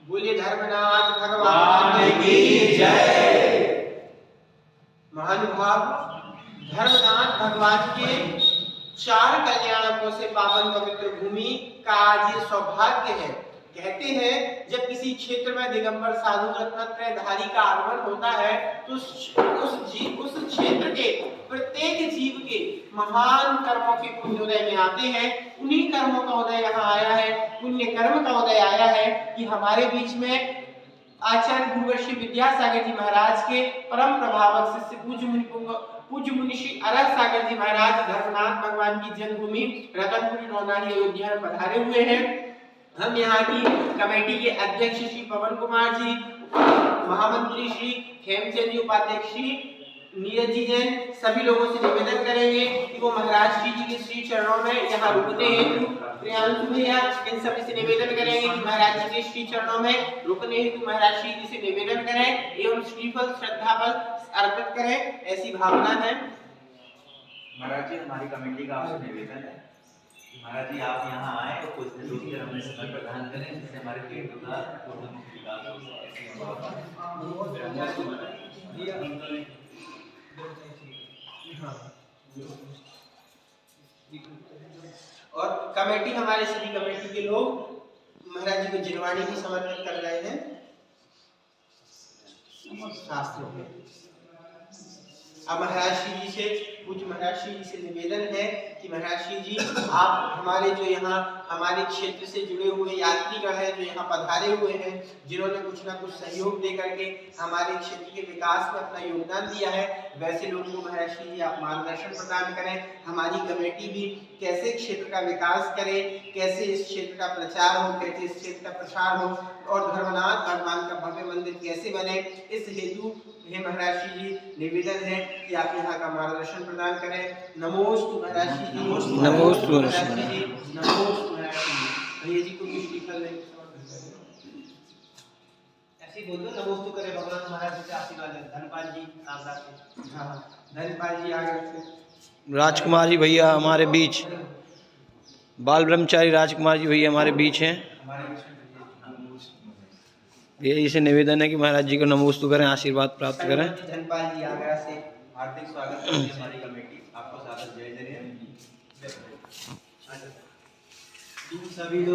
बोलिए धर्मनाथ भगवान की जय। महानुभाव, धर्मनाथ भगवान के 4 कल्याणकों से पावन पवित्र भूमि का आज ये सौभाग्य है। कहते हैं जब किसी क्षेत्र में दिगंबर साधु रत्नत्रयधारी का आगमन होता है तो उस क्षेत्र के प्रत्येक जीव के महान कर्मों के पुण्योदय में आते हैं। उन्हीं कर्मों का उदय यहाँ आया है, पुण्य कर्म का उदय आया है कि हमारे बीच में आचार्य गुरुवर्षी विद्यासागर जी महाराज के परम प्रभावक शिष्य पूज्य मुनि श्री अरग सागर जी महाराज धर्मनाथ भगवान की जन्मभूमि रतनपुरी नौनारी अयोध्या में पधारे हुए हैं। हम यहाँ की कमेटी के अध्यक्ष श्री पवन कुमार जी, महामंत्री श्री खेमचंद जी, उपाध्यक्ष श्री नीरज जी जैन, सभी लोगों से निवेदन करेंगे कि वो महाराज श्री जी के श्री चरणों में यहाँ रुकने हेतु प्रियांशु भैया इन सभी से निवेदन करेंगे कि महाराज जी के श्री चरणों में रुकने हेतु महाराज श्री जी से निवेदन करें एवं श्रीफल श्रद्धाफल अर्पित करें, ऐसी भावना है। महाराज जी, हमारी कमेटी का आपसे निवेदन है, महाराज जी आप यहाँ आए और कुछ दिन रुक कर हमें समय प्रदान करें जिससे हमारे पेटों का विकास हो सके। और कमेटी, हमारे सभी कमेटी के लोग महाराज जी को जिनवाणी भी समर्पित कर रहे हैं शास्त्रों में। अब महाराज श्री जी से, पूज्य महाराज श्री जी से निवेदन है कि महाराज श्री जी आप हमारे जो यहाँ हमारे क्षेत्र से जुड़े हुए यात्रीगण हैं, जो यहाँ पधारे हुए हैं, जिन्होंने कुछ ना कुछ सहयोग दे करके हमारे क्षेत्र के विकास में अपना योगदान दिया है, वैसे लोगों को महाराज श्री जी आप मार्गदर्शन प्रदान करें। हमारी कमेटी भी कैसे क्षेत्र का विकास करे, कैसे इस क्षेत्र का प्रचार हो, कैसे इस क्षेत्र का प्रसार हो और धर्मनाथ भगवान का भव्य मंदिर कैसे बने, इस हेतु हे महाराज श्री जी निवेदन है कि आप यहाँ का मार्गदर्शन प्रदान करें। नमोस्तु महाराज श्री जी, नमोस्तु महाराज श्री जी, नमोस्तु महाराज श्री जी। भैया जी को भी श्रीफल ऐसे बोल दो, नमोस्तु करे भगवान महाराज जी से आशीर्वाद लें। धनपाल जी आगरा से, हाँ धनपाल जी आगरा से, राजकुमार जी भैया हमारे बीच, बाल ब्रह्मचारी राजकुमार जी भैया हमारे बीच हैं। यही से निवेदन है कि महाराज जी को नमोस्तु करें, आशीर्वाद प्राप्त करें। धनपाल जी आगरा से हार्दिक स्वागत है हमारी कमेटी, आपको सादर जय जय। सभी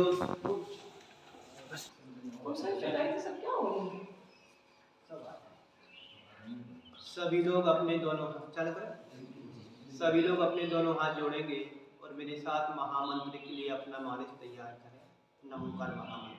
लोग अपने दोनों चल कर सभी लोग अपने दोनों हाथ जोड़ेंगे और मेरे साथ महामंत्र के लिए अपना मानस तैयार करें। नमोकार महामंत्र।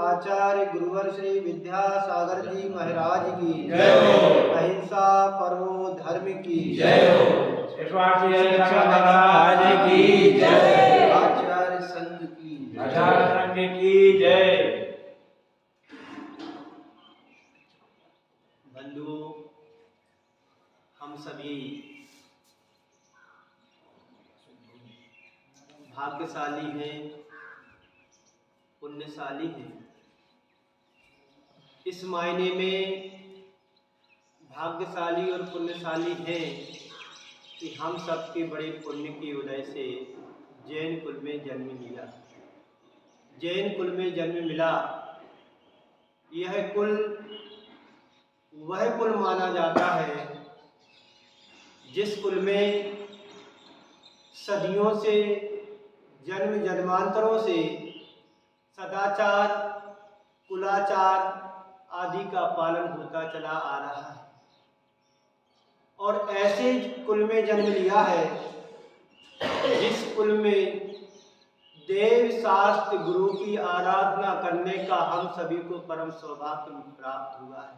आचार्य गुरुवर श्री विद्यासागर जी महाराज की जय हो। अहिंसा परमो धर्म की जय हो। महाराज की जय। आचार्य संघ की आचार्य संघ की जय। बंधुओं, हम सभी भाग्यशाली हैं, पुण्यशाली हैं। इस मायने में भाग्यशाली और पुण्यशाली हैं कि हम सबके बड़े पुण्य की वजह से जैन कुल में जन्म लिया। जैन कुल में जन्म मिला। यह कुल वह कुल माना जाता है जिस कुल में सदियों से, जन्म जन्मांतरों से सदाचार, कुलाचार आदि का पालन होता चला आ रहा है। और ऐसे कुल में जन्म लिया है जिस कुल में देव शास्त्र गुरु की आराधना करने का हम सभी को परम सौभाग्य प्राप्त हुआ है।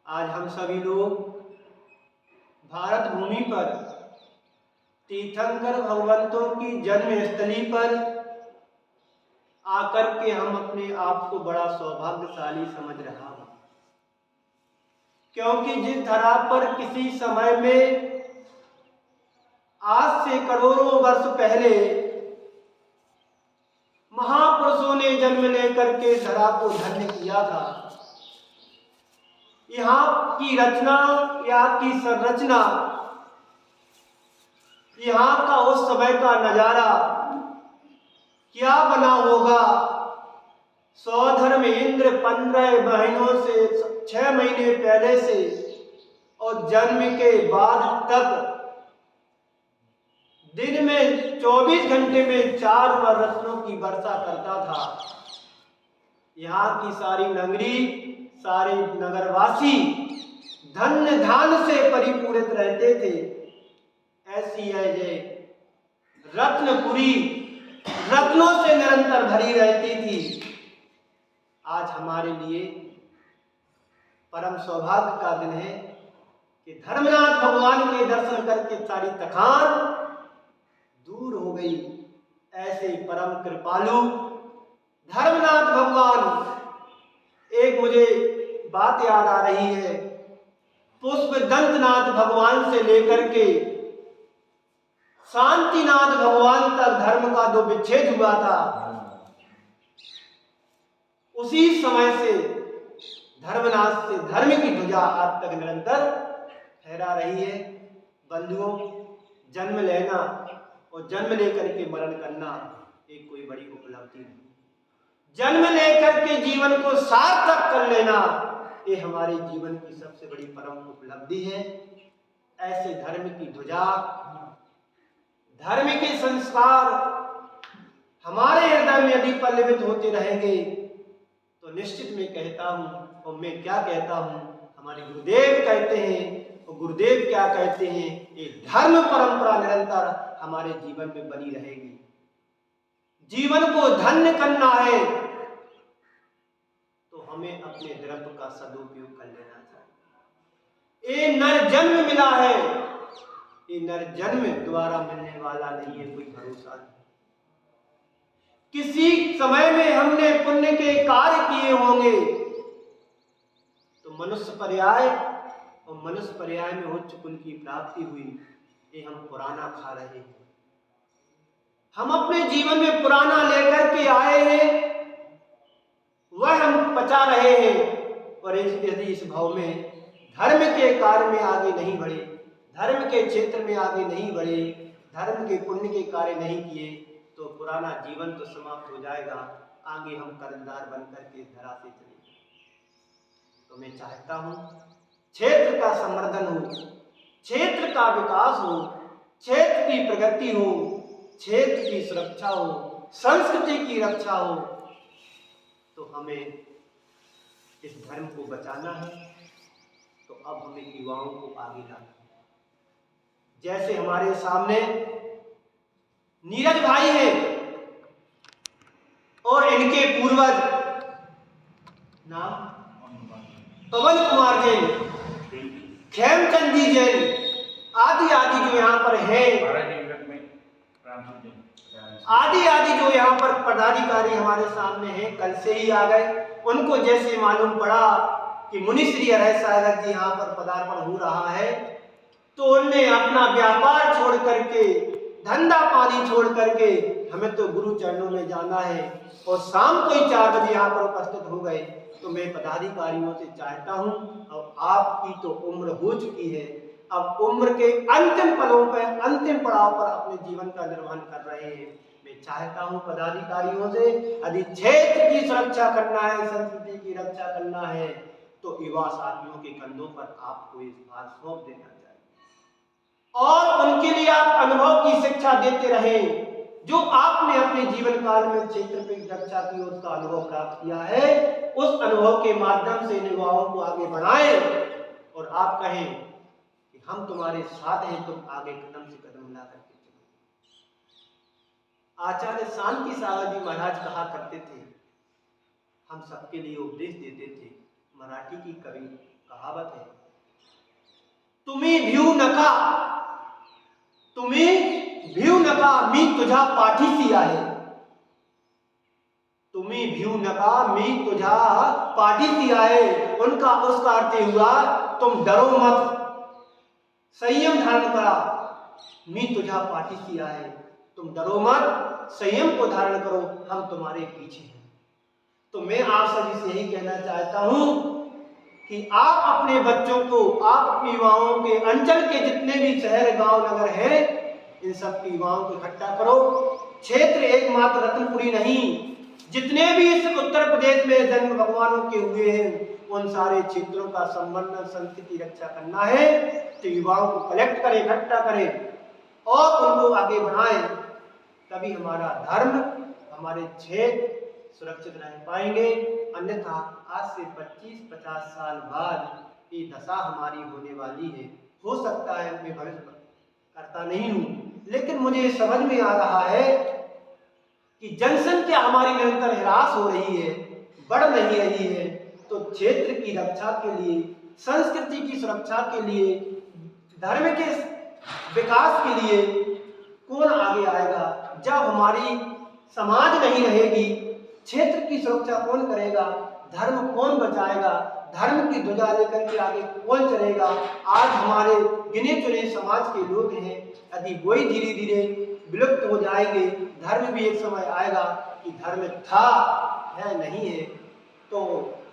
आज हम सभी लोग भारत भूमि पर तीर्थंकर भगवंतों की जन्मस्थली पर आकर के हम अपने आप को बड़ा सौभाग्यशाली समझ रहा हूं, क्योंकि जिस धरा पर किसी समय में आज से करोड़ों वर्ष पहले महापुरुषों ने जन्म लेकर के धरा को धन्य किया था, यहाँ की रचना, यहाँ की संरचना, यहाँ का उस समय का नजारा क्या बना होगा। स्वधर्म इंद्र 15 महीनों से 6 महीने पहले से और जन्म के बाद तक दिन में 24 घंटे में 4 बार रत्नों की वर्षा करता था। यहाँ की सारी नगरी, सारे नगरवासी धन्य धान से परिपूरित रहते थे। ऐसी है ये रत्नपुरी रत्नों से निरंतर भरी रहती थी। आज हमारे लिए परम सौभाग्य का दिन है कि धर्मनाथ भगवान के दर्शन करके सारी थकान दूर हो गई। ऐसे परम कृपालु धर्मनाथ भगवान, एक मुझे बात याद आ रही है, पुष्प दंतनाथ भगवान से लेकर के शांतिनाथ भगवान तक धर्म का जो विच्छेद हुआ था, उसी समय से धर्मनाथ से धर्म की ध्वजा आज तक निरंतर फहरा रही है। बंधुओं, जन्म लेना और जन्म लेकर के मरण करना एक कोई बड़ी उपलब्धि नहीं। जन्म लेकर के जीवन को सार्थक कर लेना ये हमारे जीवन की सबसे बड़ी परम उपलब्धि है। ऐसे धर्म की ध्वजा, धर्म के संस्कार हमारे हृदय में यदि पल्लवित होते रहेंगे तो निश्चित मैं कहता हूं, और मैं क्या कहता हूं, हमारे गुरुदेव कहते हैं, और गुरुदेव क्या कहते हैं, एक धर्म परंपरा निरंतर हमारे जीवन में बनी रहेगी। जीवन को धन्य करना है तो हमें अपने द्रव्य का सदुपयोग कर लेना चाहिए। ये नर जन्म मिला है, ये नर जन्म द्वारा मिलने वाला नहीं है, कोई भरोसा नहीं। किसी समय में हमने पुण्य के कार्य किए होंगे तो मनुष्य पर्याय, और मनुष्य पर्याय में उच्च कुल की प्राप्ति हुई, ये हम पुराना खा रहे हैं। हम अपने जीवन में पुराना लेकर के आए हैं, वह हम पचा रहे हैं। और यदि इस भाव में धर्म के कार्य में आगे नहीं बढ़े, धर्म के क्षेत्र में आगे नहीं बढ़े, धर्म के पुण्य के कार्य नहीं किए तो पुराना जीवन तो समाप्त हो जाएगा। आगे हम कर्मदार बनकर के धरा से चलेंगे। तो मैं चाहता हूं क्षेत्र का संवर्धन हो, क्षेत्र का विकास हो, क्षेत्र की प्रगति हो, क्षेत्र की सुरक्षा हो, संस्कृति की रक्षा हो, तो हमें इस धर्म को बचाना है। तो अब हमें युवाओं को आगे लाना है। जैसे हमारे सामने नीरज भाई है और इनके पूर्वज नाम पवन कुमार जैन, खेमचंद जी जैन आदि आदि जो यहाँ पर है, आदि आदि जो यहाँ पर पदाधिकारी हमारे सामने हैं, कल से ही आ गए। उनको जैसे मालूम पड़ा कि मुनि श्री हरि सागर जी यहाँ पर पदार्पण हो रहा है, तो उनने अपना व्यापार छोड़ करके, धंधा पानी छोड़ करके, हमें तो गुरु चरणों में जाना है, और शाम को ही 4 बजे यहाँ पर उपस्थित हो गए। तो मैं पदाधिकारियों से चाहता हूँ, अब आपकी तो उम्र हो चुकी है, अब उम्र के अंतिम पलों पर, अंतिम पड़ाव पर अपने जीवन का निर्वहन कर रहे हैं। मैं चाहता हूँ पदाधिकारियों से, यदि क्षेत्र की सुरक्षा करना है, संस्कृति की रक्षा करना है, तो युवा साथियों के कंधों पर आपको इस भार सौंप देना चाहिए, और उनके लिए आप अनुभव की शिक्षा देते रहें। जो आपने अपने जीवन काल में क्षेत्र की रक्षा की, उसका अनुभव प्राप्त किया है, उस अनुभव के माध्यम से युवाओं को आगे बढ़ाएं, और आप कहें कि हम तुम्हारे साथ हैं, तुम आगे कदम से कदम मिला करके चलो। आचार्य शांति सागर जी महाराज कहा करते थे, हम सबके लिए उपदेश देते थे। मराठी की कवि कहावत है, तुम्ही भिऊ नका, तुम्ही भिऊ नका, मी तुझा पाठीशी आहे। तुम्ही भिऊ नका, मी तुझा पाठीशी आहे। उनका उसका अर्थ हुआ, तुम डरो मत, संयम धारण करा, मी तुझा पाठीशी आहे। तुम डरो मत, संयम को धारण करो, हम तुम्हारे पीछे हैं। तो मैं आप सभी से यही कहना चाहता हूं कि आप अपने बच्चों को, आप अपने युवाओं के, अंचल के जितने भी शहर गांव नगर हैं, इन सब के युवाओं को इकट्ठा करो। क्षेत्र एकमात्र रत्नपुरी नहीं, जितने भी इस उत्तर प्रदेश में जन्म भगवानों के हुए हैं, उन सारे क्षेत्रों का संवर्धन, संस्कृति रक्षा करना है। तो युवाओं को कलेक्ट करें, इकट्ठा करें, और उनको आगे बढ़ाएं, तभी हमारा धर्म, हमारे क्षेत्र सुरक्षित रह पाएंगे। अन्यथा आज से 25-50 साल बाद ये दशा हमारी होने वाली है। हो सकता है मैं भविष्य करता नहीं हूं, लेकिन मुझे समझ में आ रहा है कि जनसंख्या हमारी निरंतर ह्रास हो रही है, बढ़ नहीं रही है। तो क्षेत्र की रक्षा के लिए, संस्कृति की सुरक्षा के लिए, धर्म के विकास के लिए कौन आगे आएगा? जब हमारी समाज नहीं रहेगी, क्षेत्र की सुरक्षा कौन करेगा? धर्म कौन बचाएगा? धर्म की ध्वजा लेकर के आगे कौन चलेगा? आज हमारे गिने चुने समाज के लोग हैं, यदि वही धीरे धीरे विलुप्त हो जाएंगे, धर्म भी एक समय आएगा कि धर्म था, है नहीं है। तो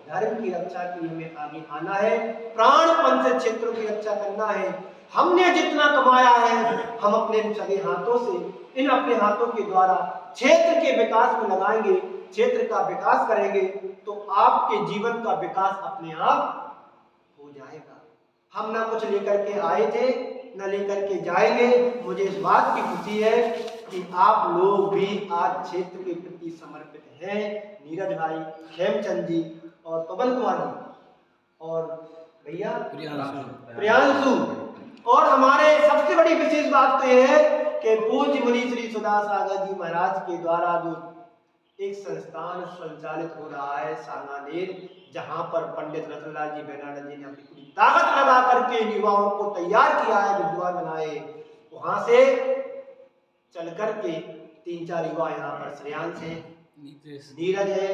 धर्म की रक्षा के लिए हमें आगे आना है, प्राणपण से क्षेत्रों की रक्षा करना है। हमने जितना कमाया है, हम अपने सगे हाथों से, इन अपने हाथों के द्वारा क्षेत्र के विकास में लगाएंगे, क्षेत्र का विकास करेंगे, तो आपके जीवन का विकास अपने आप हो जाएगा। हम ना कुछ लेकर के आए थे, न लेकर के जाएंगे। मुझे इस बात की खुशी है कि आप लोग भी आज क्षेत्र के प्रति समर्पित हैं। नीरज भाई, खेमचंद जी और पवन कुमार जी और भैया प्रियांशु, और हमारे सबसे बड़ी विशेष बात तो यह है कि पूज्य मुनि श्री सुधा सागर जी महाराज के द्वारा जो एक संस्थान संचालित हो रहा है सांगानेर, जहां पर पंडित रतनलाल जी बेनाडा जी ने अपनी पूरी ताकत लगा करके युवाओं को तैयार किया है, विद्वान बनाए। वहां से चल करके 3-4 युवा यहाँ पर श्रेयांश है, नीरज है,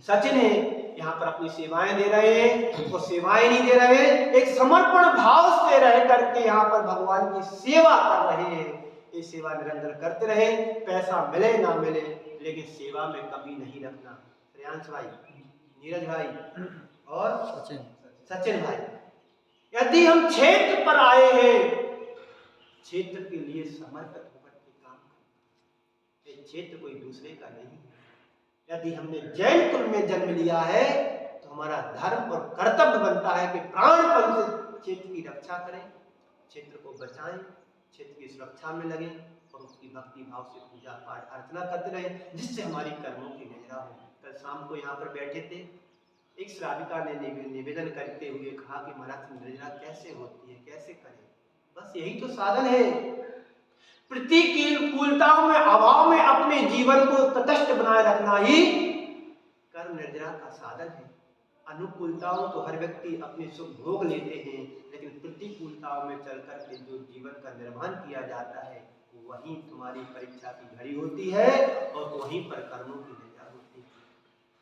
सचिन है, यहाँ पर अपनी सेवाएं दे रहे हैं। वो सेवाएं नहीं दे रहे हैं, एक समर्पण भाव से रह करके यहाँ पर भगवान की सेवा कर रहे हैं। ये सेवा निरंतर करते रहे, पैसा मिले ना मिले, लेकिन सेवा में कमी नहीं रखना। श्रेयांश भाई, नीरज भाई और सचिन भाई, यदि हम क्षेत्र पर आए हैं, क्षेत्र के लिए समर्पित होकर के काम करें। ये क्षेत्र कोई दूसरे का नहीं। यदि हमने जैन कुल में जन्म लिया है, तो हमारा धर्म और कर्तव्य बनता है कि प्राणपण से क्षेत्र की रक्षा करें, क्षेत्र को बचाएं, क्षेत्र की सुरक्षा में लगे और उसकी भक्ति भाव से पूजा पाठ अर्चना करते रहे, जिससे हमारी कर्मों की निजरा हो। कल शाम को यहाँ पर बैठे थे, एक श्राविका ने निवेदन करते हुए कहा कि महाराज निजरा कैसे होती है, कैसे करें? बस यही तो साधन है। प्रतिकूलताओं में, अभाव में अपने जीवन को तटस्थ बनाए रखना ही कर्म निर्जरा का साधन है। अनुकूलताओं तो हर व्यक्ति अपने सुख भोग लेते हैं, लेकिन प्रतिकूलताओं में चल करके जो जीवन का निर्माण किया जाता है वहीं तुम्हारी परीक्षा की घड़ी होती है और वहीं पर कर्मों की निर्जरा होती है।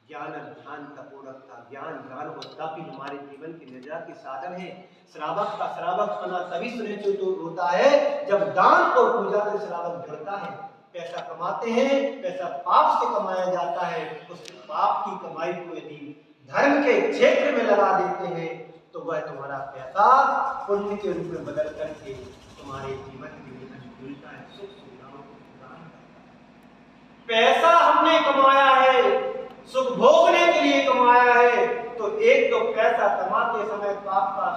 ज्ञान, ध्यान, तपोरता, ज्ञान, ज्ञान और तप ही हमारे जीवन की निर्जरा के साधन है। श्रावक का श्रावकपना तभी सुनिश्चित होता है जब दान और पूजा से श्रावक जुड़ता है। पैसा कमाते हैं, पैसा पाप से कमाया जाता है, उस पाप की कमाई को यदि धर्म के क्षेत्र में लगा देते हैं तो वह तुम्हारा पैसा पुण्य के रूप में बदल करके तुम्हारे जीवन के लिए अनुकूलता है, सुख सुविधाओं को प्रदान करता है। पैसा हमने कमाया है, सुख भोगने के लिए कमाया है, तो एक तो पैसा कमाते समय पाप का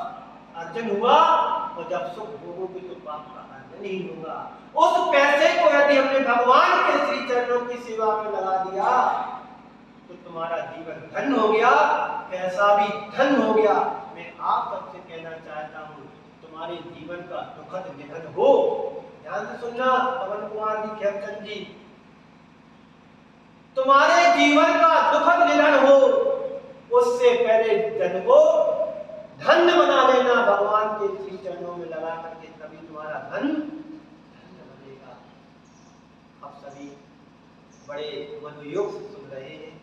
अर्जन हुआ और जब सुख भोगोगे तो पाप का अर्जन ही होगा। उस पैसे को यदि हमने भगवान के श्री चरणों की सेवा में लगा दिया तो तुम्हारा जीवन धन हो गया, पैसा भी धन हो गया। मैं आप सबसे कहना चाहता हूँ तुम्हारे जीवन का दुखद निधन हो। ध्यान से सुनना पवन कुमार जी, खेमचंद जी, तुम्हारे जीवन का दुखद निधन हो उससे पहले धन को धन्य बना लेना भगवान के श्री चरणों में लगा करके, तभी तुम्हारा धन धन्य बनेगा। अब सभी बड़े मनोयोग से सुन रहे हैं।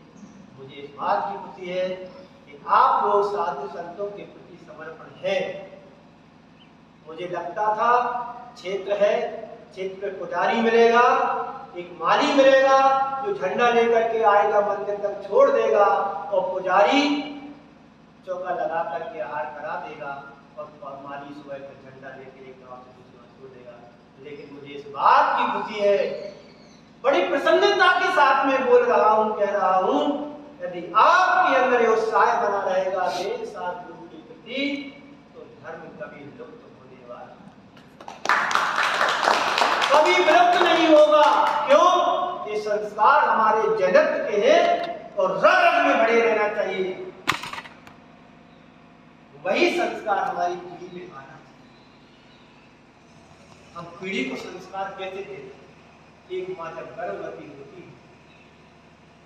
मुझे इस बात की खुशी है कि आप लोग साधु संतों के प्रति समर्पण है। मुझे लगता था क्षेत्र है, क्षेत्र में पुजारी मिलेगा, एक माली मिलेगा जो झंडा लेकर के आएगा, मंदिर तक छोड़ देगा और पुजारी चौका लगा करके आहार करा देगा और माली सुबह का झंडा लेकर एक गांव से दूसरा छोड़ देगा। लेकिन मुझे इस बात की खुशी है, बड़ी प्रसन्नता के साथ में बोल रहा हूं, कह रहा हूं, यदि आपके अंदर ये उत्साह बना रहेगा देश साधु के प्रति तो धर्म कभी लुप्त होने वाला, कभी विलुप्त नहीं होगा। क्यों? ये संस्कार हमारे जन्म के हैं और रग रग में बढ़े रहना चाहिए। वही संस्कार हमारी पीढ़ी में आना चाहिए। हम पीढ़ी को संस्कार कैसे देते? एक माँ जब गर्भवती होती है,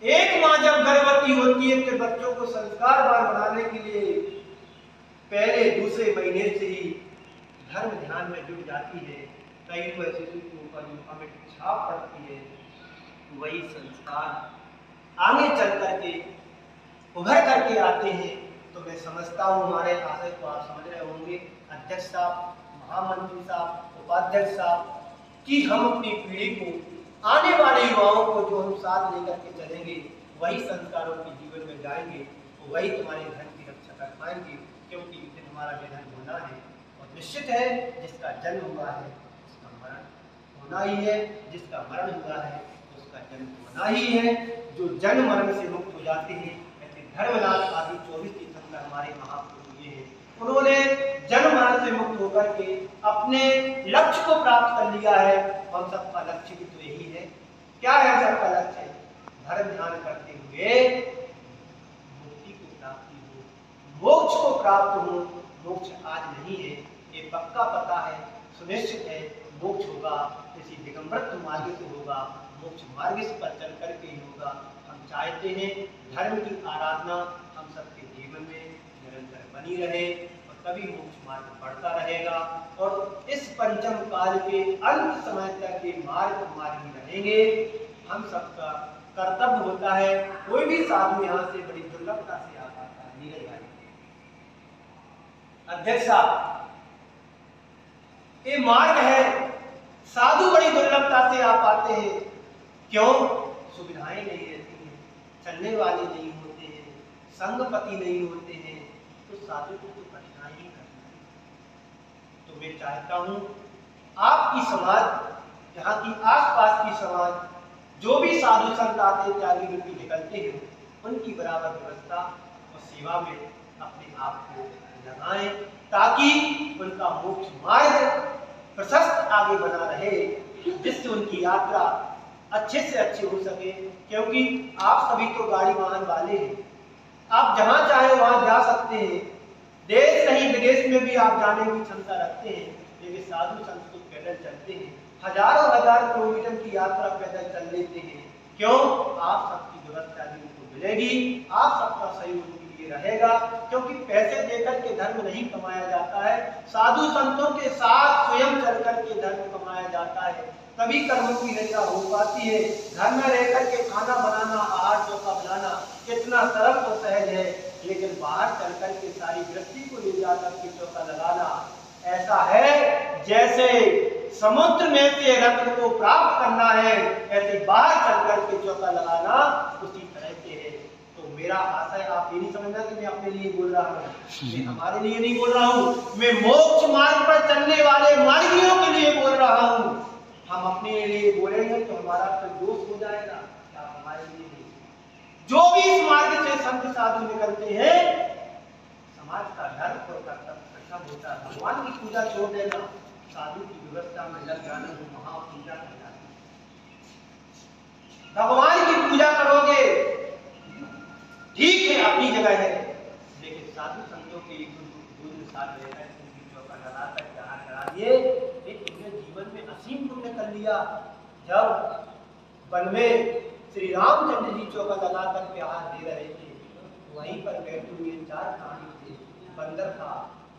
एक माँ जब गर्भवती होती है तो बच्चों को संस्कारवान बनाने के लिए पहले दूसरे महीने से ही धर्म ध्यान में जुट जाती है। कई शिशु के ऊपर अमिट छाप पड़ती है। वही संस्कार आगे चल करके उभर करके आते हैं। तो मैं समझता हूँ हमारे आशय को आप समझ रहे होंगे, अध्यक्ष साहब, महामंत्री साहब, उपाध्यक्ष साहब, कि हम अपनी पीढ़ी को, आने वाले युवाओं को जो हम साथ लेकर के चलेंगे वही संस्कारों के जीवन में जाएंगे, तो वही तुम्हारे धन की रक्षा कर पाएंगे। क्योंकि इस दिन हमारा निधन होना है और निश्चित है जिसका जन्म हुआ है उसका मरण होना ही है, जिसका मरण हुआ है उसका जन्म होना ही है। जो जन्म मरण से मुक्त हो जाते हैं, ऐसे धर्मनाथ आदि 24 तीर्थंकर हमारे महापुरुष ये हैं, उन्होंने जन्म मरण से मुक्त होकर के अपने लक्ष्य को प्राप्त कर लिया है। हम सबका लक्ष्य भी तो यही है। क्या है हम सबका लक्ष्य? धर्म ध्यान करते हुए मुक्ति को प्राप्ति हो, मोक्ष को प्राप्त हो। मोक्ष आज नहीं है, ये पक्का पता है, सुनिश्चित है मोक्ष होगा, किसी दिगंबर मार्ग से होगा, मोक्ष मार्ग पर चल करके ही होगा। हम चाहते हैं धर्म की आराधना हम सबके जीवन में निरंतर बनी रहे और तभी मोक्ष मार्ग बढ़ता रहेगा। और इस पंचम काल के अंत समय तक ये मार्ग मार्गी रहेंगे। हम सबका कर्तव्य होता है, कोई भी साधु यहाँ से बड़ी दुर्लभता से आ पाता है। नीरज भाई, अध्यक्ष साहब, ये मार्ग है, साधु बड़ी दुर्लभता से आ पाते हैं। क्यों? सुविधाएं नहीं रहती हैं, चलने वाले नहीं होते हैं, संगपति नहीं होते हैं, तो साधु को तो कठिनाई ही करना है। तो मैं चाहता हूँ आपकी समाज, यहाँ की आसपास की समाज, जो भी साधु संत आते त्यागी रूपी निकलते हैं, उनकी बराबर व्यवस्था और सेवा में अपने आप को लगाएं ताकि उनका मोक्ष मार्ग प्रशस्त आगे बना रहे, जिससे उनकी यात्रा अच्छे से अच्छी हो सके। क्योंकि आप सभी तो गाड़ी वाहन वाले हैं, आप जहां चाहे वहां जा सकते हैं, देश नहीं विदेश में भी आप जाने की क्षमता रखते हैं, लेकिन साधु संत तो पैदल चलते हैं, हजारों हजार किलोमीटर की यात्रा पैदल चल लेते हैं। क्यों? आप सबकी व्यवस्था भी उनको मिलेगी, आप सबका सहयोग उनके लिए रहेगा, क्योंकि पैसे देकर के धर्म नहीं कमाया जाता है, साधु संतों के साथ स्वयं चल करके धर्म कमाया जाता है, तभी कर्मों की रचना हो पाती है। घर में रह करके खाना बनाना, आहार चौका बनाना कितना सरल और सहज है, लेकिन बाहर चल करके सारी गृहस्थी को ले जाकर के चौका लगाना ऐसा है जैसे समुद्र में से रत्न को प्राप्त करना है, ऐसे बाहर चल करके चौका लगाना उसी तरह से है। तो मेरा आशय आप ये नहीं समझना कि मैं अपने लिए बोल रहा हूँ, मैं हमारे लिए नहीं बोल रहा हूँ, मैं मोक्ष मार्ग पर चलने वाले मार्गियों के लिए बोल रहा हूँ। हम अपने लिए बोलेंगे तो हमारा तो दोष हो जाएगा, क्या हमारे लिए नहीं। जो भी इस मार्ग से संत साधु निकलते हैं, समाज का धर्म और कर्तव्य होता है। भगवान की पूजा छोड़ देना, साधु की व्यवस्था में लग जाना, वो महापूजा कहलाती है। भगवान की पूजा करोगे ठीक है, अपनी जगह है, लेकिन साधु संतों के दूर साथ रहकर उनकी चौका लगाकर जहाँ करा दिए, तुमने जीवन में असीम पुण्य कर लिया। जब वन में श्री रामचंद्र जी चौका लगाकर के आहार दे रहे थे, वहीं पर बैठे हुए 4 प्राणी थे, बंदर था,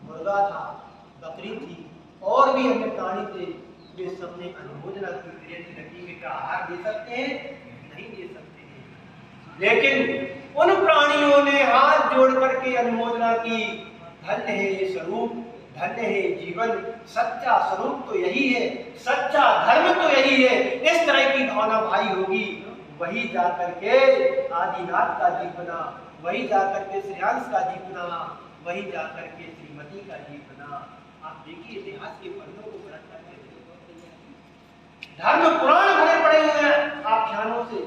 मुर्गा था, बकरी थी और भी अन्य प्राणी थे। वे सबने अनुमोदना की में क्या आहार दे सकते हैं? नहीं दे सकते हैं, लेकिन उन प्राणियों ने हाथ जोड़ करके अनुमोदना की। धन्य है ये स्वरूप, धन्य है जीवन, सच्चा स्वरूप तो यही है, सच्चा धर्म तो यही है। इस तरह की भावना भाई होगी, वही जाकर के आदिनाथ का जीव बना, वही जाकर के श्रेयांश का जीव बना, वही जाकर के श्रीमती का जीव बना। आप देखिए इतिहास के पन्नों को पलट करके, धर्म पुराण भरे पड़े हुए हैं आख्यानों से।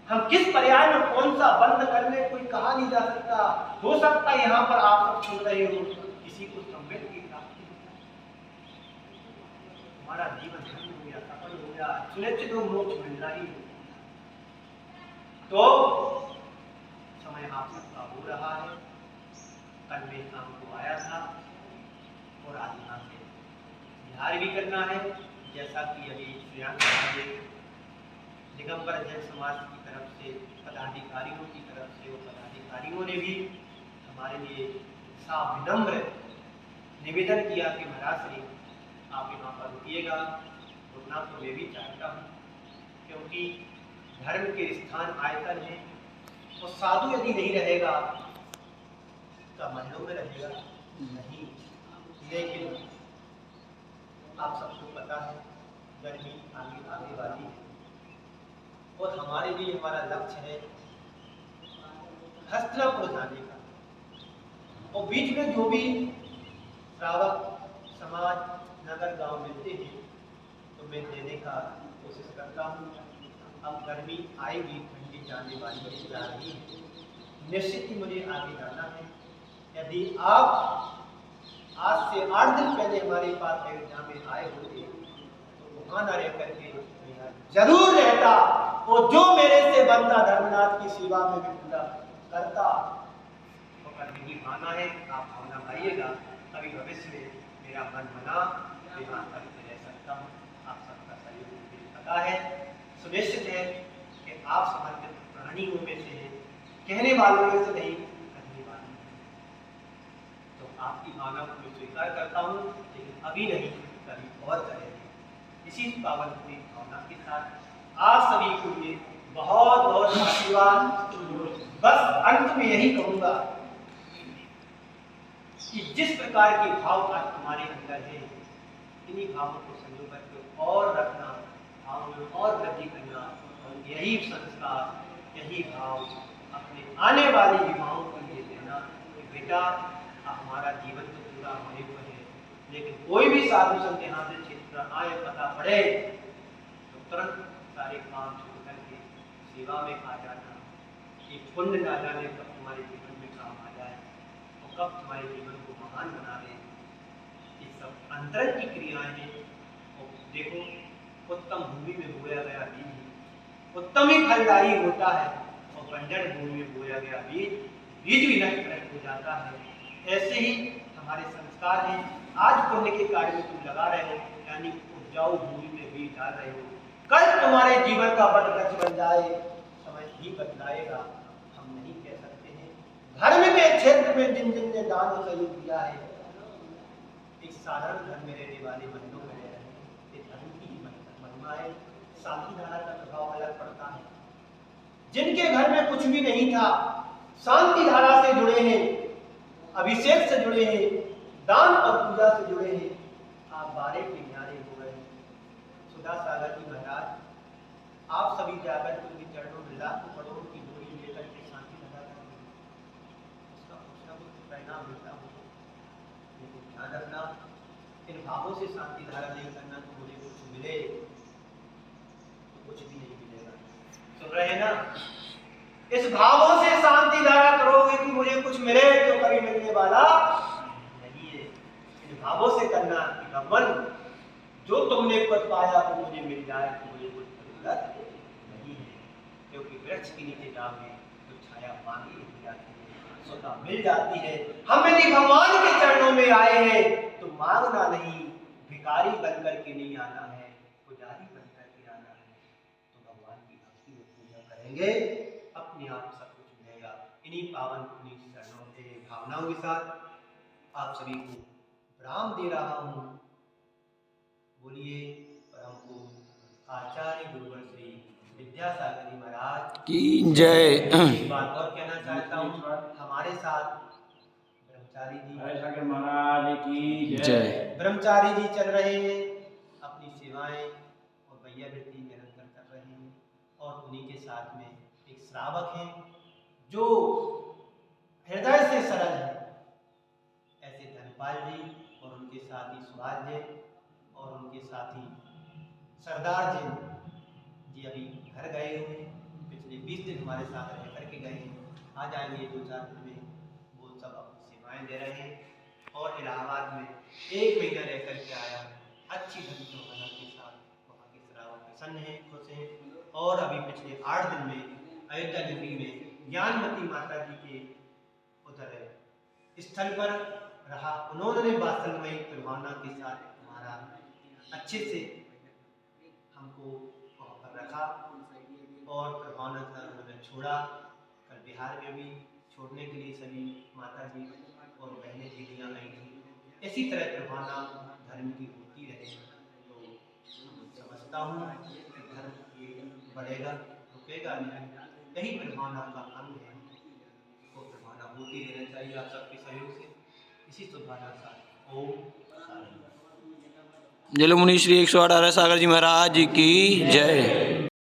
हम किस पर्याय में कौन सा बंद कर ले कोई कहा नहीं जा सकता। हो सकता है यहाँ पर आप सब सुन रहे हो, किसी को संवेद की प्राप्ति हो, हमारा जीवन धन्य हो गया, सफल हो गया, सुनिश्चित हो मोक्ष मिलना ही हो। तो समय आप सबका हो रहा है। कल में शाम को आया था और आज यहाँ से बिहार भी करना है, जैसा कि अभी दिगंबर जैन समाज की तरफ से पदाधिकारियों की तरफ से और पदाधिकारियों ने भी हमारे लिए विनम्र निवेदन किया कि महाराज श्री आप यहाँ पर रुकिएगा। रुकना तो मैं भी चाहता हूँ, क्योंकि धर्म के स्थान आयतन है, तो साधु यदि नहीं रहेगा तो महलों में रहेगा नहीं। लेकिन आप सबको पता है गर्मी आने वाली है और हमारे लिए हमारा लक्ष्य है हस्तिनापुर जाने का, और बीच में जो भी श्रावक समाज नगर गांव मिलते हैं तो मैं देने का कोशिश करता हूँ। अब गर्मी आएगी, ठंडी जाने वाली जा रही है, निश्चित ही मुझे आगे जाना है। यदि आप आज से 8 दिन पहले हमारे पास अयोध्या में आए होते तो वहां न रह करके जरूर रहता, और जो मेरे से बनता धर्मनाथ की सेवा में भी पूरा करता। तो करने की भावना है, आप भावना पाइएगा, कभी भविष्य में मेरा मन बना यहाँ करके रह सकता हूँ। आप सबका सहयोग मुझे पता है, सुनिश्चित है कि आप समर्पित प्राणियों में से हैं, कहने वालों में से नहीं, करने वालों में। तो आपकी भावना को मैं स्वीकार करता हूँ, लेकिन अभी नहीं, कभी और करेंगे। इसी पावन पूरी भावना के साथ आप सभी को ये बहुत बहुत आशीर्वाद। बस अंत में यही कहूँगा कि जिस प्रकार के भाव आज हमारे अंदर है, इन्हीं भावों को संजो करके और रखना, भाव में और वृद्धि करना, और यही संस्कार, यही भाव अपने आने वाली युवाओं को ये देना कि बेटा हमारा जीवन तो पूरा होने को है, लेकिन कोई भी साधु संत यहाँ से क्षेत्र आए, पता पड़े तो तुरंत सारे काम छोड़ करके सेवा में आ जाना। कि पुण्य ना जाने कब तुम्हारे जीवन में काम आ जाए और कब तुम्हारे जीवन को महान बना दे। ये सब अंतर की क्रियाएं हैं। और देखो, उत्तम भूमि में बोया गया बीज उत्तम ही फलदायी होता है, और बंजर भूमि में बोया गया बीज भी नष्ट हो जाता है। ऐसे ही हमारे संस्कार हैं। आज पुण्य के कार्य में तुम लगा रहे हो, यानी उपजाऊ भूमि में बीज डाल रहे हो, कल तुम्हारे जीवन का वट वृक्ष बन जाए, समय ही बदलाएगा, हम नहीं कह सकते हैं। धर्म के क्षेत्र में जिन जिन ने दान सहयोग दिया है, एक साधारण घर में रहने वाले बंधुओं में रह रहे हैं, ये धर्म की महिमा है। शांति धारा का प्रभाव अलग पड़ता है। जिनके घर में कुछ भी नहीं था, शांति धारा से जुड़े हैं, अभिषेक से जुड़े हैं, दान और पूजा से जुड़े हैं, आप बारे के न्यारे हो गए। सुधा सागर जी महाराज, आप सभी जाकर के उनके चरणों में लाखों करोड़ों की डोरी लेकर के शांति धारा करेंगे, उसका कुछ ना कुछ परिणाम मिलता हो। लेकिन ध्यान रखना, इन भावों से शांति धारा नहीं करना तो मुझे कुछ मिले तो कुछ भी नहीं मिलेगा। सुन रहे हैं ना? इस भावों से शांति धारा करोगे कि मुझे कुछ मिले तो कभी मिलने वाला नहीं है। इन भावों से करना कि भगवान जो तुमने पद पाया वो मुझे मिल जाए तो मुझे कुछ जरूरत नहीं है, क्योंकि वृक्ष के नीचे जाओगे तो छाया मांगी नहीं जाती है, स्वतः मिल जाती है। हम यदि भगवान के चरणों में आए हैं तो मांगना नहीं, भिखारी बनकर के नहीं आना है, पुजारी बनकर के आना है। तो भगवान की भक्ति में पूजा करेंगे, अपने आप सब कुछ मिलेगा। इन्हीं पावन पुनीत चरणों के भावनाओं के साथ आप सभी को प्रणाम दे रहा हूँ। बोलिए परम पूज्य आचार्य गुरुवर श्री विद्यासागर जी महाराज की जय। एक बात और कहना चाहता हूँ, हमारे साथ ब्रह्मचारी जी महाराज की जय। ब्रह्मचारी जी चल रहे हैं, अपनी सेवाएं और भैया वृत्ति निरंतर कर रहे हैं। और उन्हीं के साथ में एक श्रावक हैं जो हृदय से सरल है, ऐसे धनपाल जी और उनके साथी सुभाष जी और उनके साथी सरदार जी अभी घर गए हुए हैं, पिछले 20 दिन हमारे साथ रह करके गए हैं, आ जाएंगे 2-4 दिन में। वो सब अपनी सेवाएं दे रहे हैं और इलाहाबाद में 1 महीना रह करके आया, अच्छी धन भावना के साथ वहाँ के श्रावक प्रसन्न हैं, खुश हैं। और अभी पिछले 8 दिन में अयोध्या नगरी में ज्ञानमती माता जी के उधर स्थल पर रहा, उन्होंने वात्सल्यमयी प्रभावना के साथ हमारा अच्छे से हमको वहाँ पर रखा और प्रभावना का उन्होंने छोड़ा। कल बिहार में भी छोड़ने के लिए सभी माता जी और बहनें दीदियाँ आई थी। इसी तरह प्रभावना धर्म की होती रहे तो समझता हूँ कि धर्म बढ़ेगा, रुकेगा नहीं। यही प्रभावना का अंग है, वो प्रभावना होती रहना चाहिए आप सबके सहयोग से। इसी सुभावना का ओम शांति। जल मुनि श्री 118 सागर जी महाराज की जय।